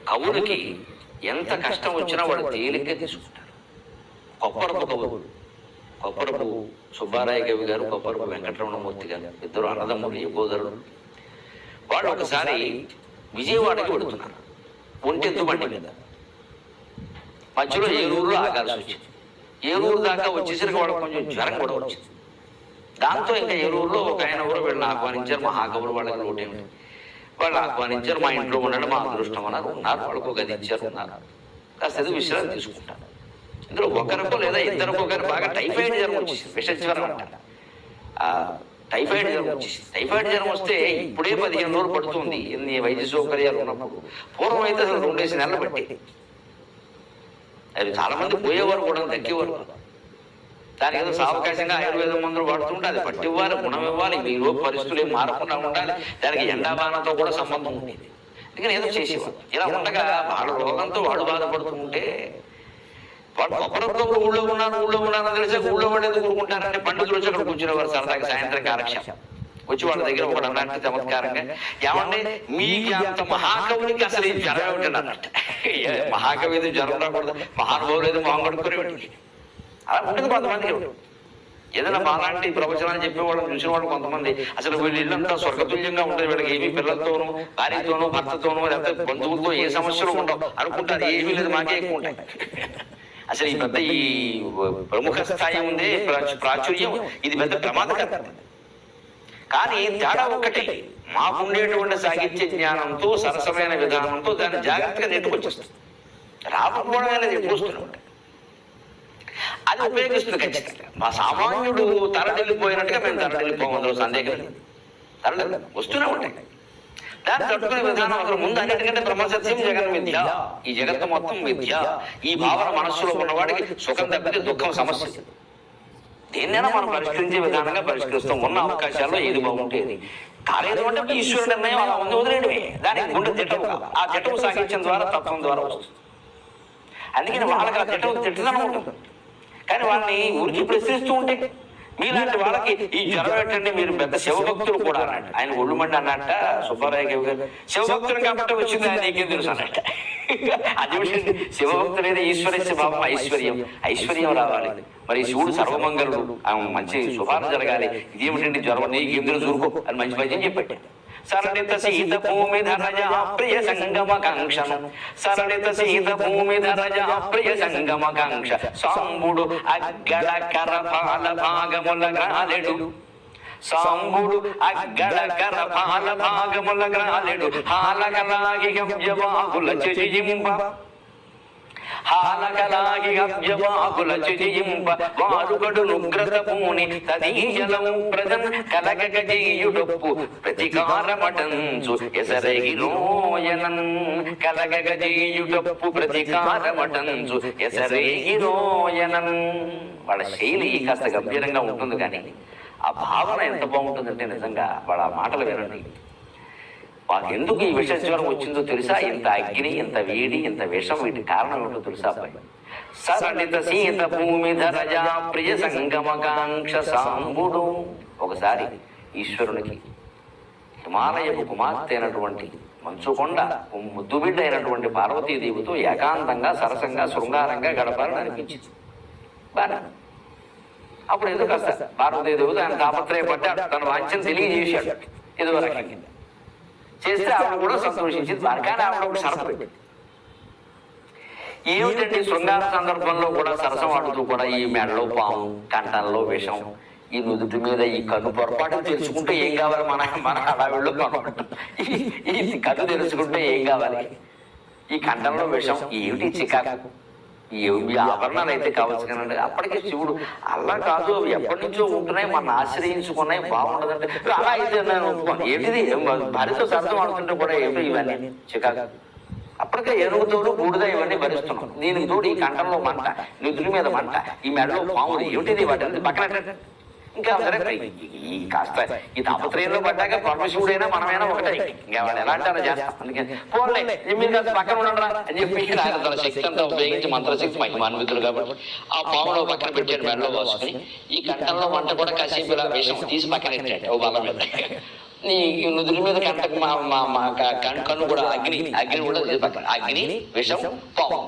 కవులకి ఎంత కష్టం వచ్చినా వాడు తేలిగ్గా తీసుకుంటారు. కొప్పరపు కవులు, కొప్పరపు సుబ్బారాయ కవి గారు, కొప్పరపు వెంకటరమణమూర్తి గారు, ఇద్దరు అన్నదమ్ములు, సోదరుడు. వాళ్ళు ఒకసారి విజయవాడకి వెళుతున్నారు ఒంటెత్తు బండి మీద. మధ్యలో ఏలూరులో ఆగాల్సి వచ్చింది. ఏలూరు దాకా వచ్చేసరికి వాళ్ళకి కొంచెం జ్వరం కూడా వచ్చింది. దాంతో ఇంకా ఏలూరులో ఒక ఆయన కూడా వీళ్ళని ఆహ్వానించారు. మహాకవులు వాళ్ళకి లోటేమిటి, వాళ్ళు ఆహ్వానించారు. మా ఇంట్లో ఉండడం మా అదృష్టం అన్నారు. ఉన్నారు, వాళ్ళకు గది ఇచ్చారు, ఉన్నారు. కాస్త విశ్రాంతి తీసుకుంటారు. ఇందులో ఒకరికో లేదా ఇద్దరికో కానీ బాగా టైఫాయిడ్ జ్వరం వచ్చేసింది. విషజ్వరం అంటారు. టైఫాయిడ్ జ్వరం వచ్చేసింది. టైఫాయిడ్ జ్వరం వస్తే ఇప్పుడే 15 రోజులు పడుతుంది ఇన్ని వైద్య సౌకర్యాలు ఉన్నప్పుడు. పూర్వం అయితే అసలు 2 నెలలు బట్టి అది చాలా మంది పోయేవారు కూడా, తగ్గేవారు. దానికి ఏదో సావకాశంగా ఆయుర్వేదం మందులు వాడుతుంటే అది పట్టివ్వాలి, గుణం ఇవ్వాలి, మీలో పరిస్థితులు ఏం మారకుండా ఉండాలి. దానికి ఎండాబానంతో కూడా సంబంధం ఉండేది. అందుకని ఏదో చేసేవారు. ఇలా ఉండగా వాళ్ళ రోగంతో వాడు బాధపడుతుంటే వాడు కొబ్బరితో ఊళ్ళో ఉన్నానని తెలిసే ఊళ్ళో వాడు ఎందుకు ఊరుకుంటారంటే పండితులు వచ్చి అక్కడ కూర్చునేవారు సరదాగా సాయంత్రం కాలక్షేపం. వచ్చి వాళ్ళ దగ్గర ఒకడు అన్నట్టు చమత్కారంగా, ఏమంటే మీకు అంత మహాకవునికి అసలు ఈ జ్వరం ఏమిటండి అన్నట్టు. మహాకవి ఏదో జ్వరం రాకూడదు, మహానుభావులు ఏదో మొహం కడుక్కునేవాడికి అలా ఉంటుంది కొంతమందికి. ఏదైనా మాలాంటి ప్రవచనాలు చెప్పేవాళ్ళని చూసిన వాళ్ళు కొంతమంది అసలు వీళ్ళు ఇల్లంతా స్వర్గతుల్యంగా ఉంటుంది, వీళ్ళకి ఏమీ పిల్లలతోనూ భార్యతోనూ భర్తతోనూ లేకపోతే బంధువులతో ఏ సమస్యలు ఉండవు అనుకుంటారు. ఏమీ లేదు, మాకే ఎక్కువ ఉంటాయి. అసలు ఈ పెద్ద ఈ ప్రముఖ స్థాయి ఉంది ప్రాచుర్యం, ఇది పెద్ద ప్రమాదకరం. కానీ తేడా ఒక్కటి, మాకుండేటువంటి సాహిత్య జ్ఞానంతో సరసమైన విధానంతో దాన్ని జాగ్రత్తగా నెట్టుకొచ్చేస్తుంది. రాకపోవడం అనేది ఎప్పుడు వస్తూనే ఉంటాయి. అది ఉపయోగిస్తుంది ఖచ్చితంగా. మా సామాన్యుడు తరలిపోయినట్టుగా మేము తరలిపోవడం సందేహం లేదు. వస్తూనే ఉంటాయి. దాన్ని తట్టుకునే విధానం అసలు ముందు అన్నిటికంటే బ్రహ్మసత్యం జగన్ విద్య. ఈ జగత్తు మొత్తం విద్య. ఈ భావన మనస్సులో ఉన్నవాడికి సుఖం తప్పితే దుఃఖం సమస్య. దేన్నైనా మనం పరిష్కరించే విధానంగా పరిష్కరిస్తాం. ఉన్న అవకాశాల్లో ఏది బాగుంటేది. కాలేదు అంటే ఈశ్వర నిర్ణయం అలా ఉంది, వదిలేయడమే. దానికి గుండె తిట్టవు. ఆ తిట్టవు సాగించడం ద్వారా, తత్వం ద్వారా వస్తుంది. అందుకని వాళ్ళకి ఆ తిట్టదనం ఉంటుంది. కానీ వాళ్ళని ఊరికి ప్రశ్నిస్తూ ఉంటే మీలాంటి వాళ్ళకి ఈ జ్వరం ఏంటంటే మీరు పెద్ద శివభక్తులు కూడా అన్నట్టు. ఆయన ఒళ్ళు మండి అన్నట్ట సుబ్బారాయ కవి గారు, శివభక్తులు కాబట్టి వచ్చింది ఆయన నీకేం తెలుసు అన్నట్ట. అది విషయం. శివభక్తులైన ఈశ్వరస్య భావం ఐశ్వర్యం. ఐశ్వర్యం రావాలి. మరి శివుడు సర్వమంగళుడు, మంచి శుభాలు జరగాలి. ఇదేమిటండి జ్వరం, నీకేం తెలుసు ఊరుకో అని మంచి పద్యం చెప్పాడు. సరళిత సీత భూమి ధరజ ప్రియ సంగమ కాంక్షను, సరళిత సీత భూమి ధరజ ప్రియ సంగమ కాంక్ష, సాంబుడు అగ్గడ కరపాల భాగముల గ్రాలెడు, సాంబుడు అగ్గడ కరపాల భాగముల గ్రాలెడు, హాలకలాగి గవ్యవాకుల చెజింప, హాలకలాగి గవ్యవాకుల చెజింప, వారుగడు నుగ్రత పూని తదీజలము ప్రజన్ కలగగజేయుడొప్పు ప్రతికారమటంచు ఎసరేగిరోయనన్, కలగగజేయుడొప్పు ప్రతికారమటంచు ఎసరేగిరోయనన్. వాళ్ళ శైలి కాస్త గంభీరంగా ఉంటుంది, కానీ ఆ భావన ఎంత బాగుంటుందంటే నిజంగా వాళ్ళ మాటలు వినండి. వాళ్ళకి ఎందుకు ఈ విషజ్వరం వచ్చిందో తెలుసా? ఇంత అగ్ని, ఇంత వేడి, ఇంత విషం, వీటి కారణం ఏంటో తెలుసా అబ్బాయి? సరళిత సీత భూమి ధరజా ప్రియ సంగమకాంక్ష సాంబుడు. ఒకసారి ఈశ్వరునికి హిమాలయపు కుమార్తె అయినటువంటి మంచుకొండ ముద్దుబిడ్డ అయినటువంటి పార్వతీదేవితో ఏకాంతంగా సరసంగా శృంగారంగా గడపాలని అనిపించింది. బాగా అప్పుడు ఎందుకు కాస్త పార్వతీదేవితో ఆయన తాపత్రయపడ్డాడు, తన వాంఛను తెలియజేశాడు. ఏదో రకంగా చేస్తే ఆవిడ కూడా సంతోషించింది. కానీ ఆవిడ ఒక షరతు పెట్టింది. ఏమిటంటే శృంగార సందర్భంలో కూడా సరసం ఆడుతూ కూడా ఈ మెడలో పాము, కంఠంలో విషం, ఈ నుదుటి మీద ఈ కన్ను పొరపాటు తెలుసుకుంటే ఏం కావాలి? మన హడావిడిలో ఈ కన్ను తెలుసుకుంటే ఏం కావాలి? ఈ కంఠంలో విషం, ఏమిటి చికాకు, ఈ ఆభరణాలు అయితే కావచ్చు కదండి. అప్పటికే శివుడు అలా కాదు, అవి ఎప్పటి నుంచో ఉంటున్నాయి, మన ఆశ్రయించుకున్నాయి, బాగుండదంటే అలా అయితే నేను ఒప్పుకోను. ఏంటిది భార్యతో సరసం ఆడుతుంటే కూడా ఏమిటి ఇవన్నీ చికాకు? అప్పటికే ఎరుగుతోడు బూడిద ఇవన్నీ భరిస్తున్నాం. దీనికి తోడు ఈ కంఠంలో మంట, నిధుల మీద మంట, ఈ మెడలో పాములు, ఏమిటిది వాటి పక్కన ఇంకా సరే ఈ కాస్త ఈ తాపత్రయంలో పడ్డాక పరమశివుడైనా మనమైనా ఒకటే. ఇంకా వాళ్ళు ఎలా అంటారో చేస్తాం. అందుకని పోలే మీరు కాస్త పక్కన ఉండరా అని చెప్పి ఆయన తన శక్తి అంతా ఉపయోగించి మంత్రశక్తి మహిమాన్వితులు కాబట్టి ఆ పాములో పక్కన పెట్టాడు, మెడలో పోసుకుని. ఈ కంఠంలో మంట కూడా కాసేపు ఇలా వేషం తీసి పక్కన పెట్టాడు ఓ బల్ల మీద. నీ నుదురు మీద కంటకు కన్ను కూడా అగ్ని కూడా పక్కన అగ్ని విషం పాము